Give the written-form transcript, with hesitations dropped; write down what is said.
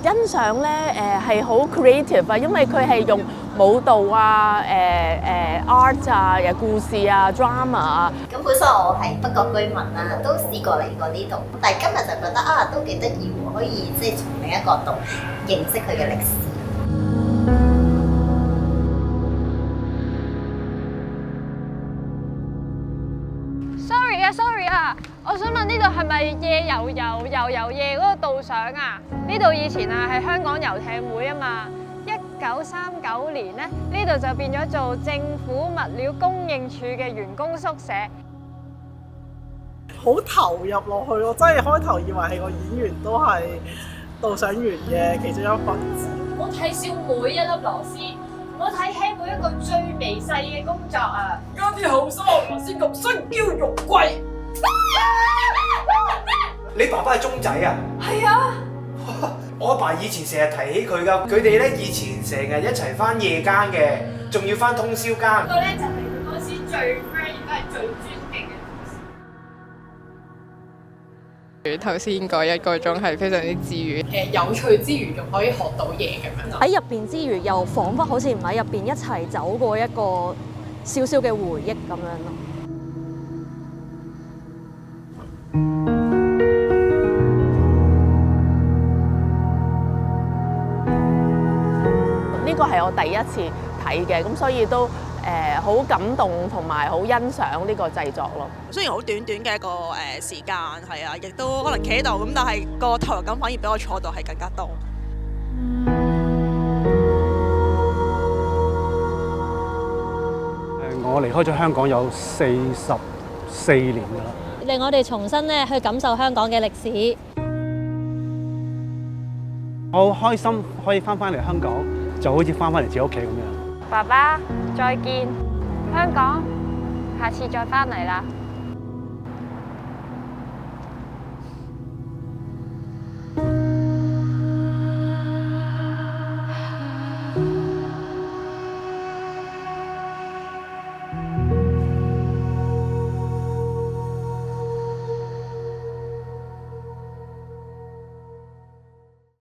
欣賞咧係好 creative 啊，因為佢係用舞蹈啊、art 啊、故事啊、drama 啊。咁本身我係北角居民啦，都試過嚟過呢度，但係今日就覺得都幾得意喎，可以即係從另一個角度認識佢嘅歷史。Sorry 啊，我想問呢度係咪夜遊夜嗰個導賞啊？呢度以前係香港遊艇會啊嘛。1939年咧，呢度就變咗做政府物料供應處嘅員工宿舍。好投入落去，我真係開頭以為係個演員都係導賞員嘅其中一份子。我睇少每一粒螺絲，我睇輕每一個最微細嘅工作啊！而家啲後生螺絲咁身嬌肉貴。你爸爸係鐘仔啊？係啊！我阿爸以前成日提起佢㗎，佢哋咧以前成日一齊返夜更嘅，仲要返通宵更。呢個咧就係佢嗰時最 friend 亦都係最尊敬嘅同事。頭先嗰1個鐘係非常之治癒，有趣之餘仲可以學到嘢咁樣。喺入邊之餘，又彷彿好似唔喺入邊一齊走過一個少少嘅回憶咁樣咯。呢個係我第一次睇嘅，咁所以都好感動同埋好欣賞呢個製作咯。雖然好短嘅一個時間，係啊，亦都可能企喺度咁，但係個投入感反而比我坐度係更加多。我離開咗香港有44年㗎啦，令我哋重新咧去感受香港嘅歷史。我好開心可以翻嚟香港，就好似翻嚟自己屋企咁樣。爸爸，再見，香港，下次再返嚟啦。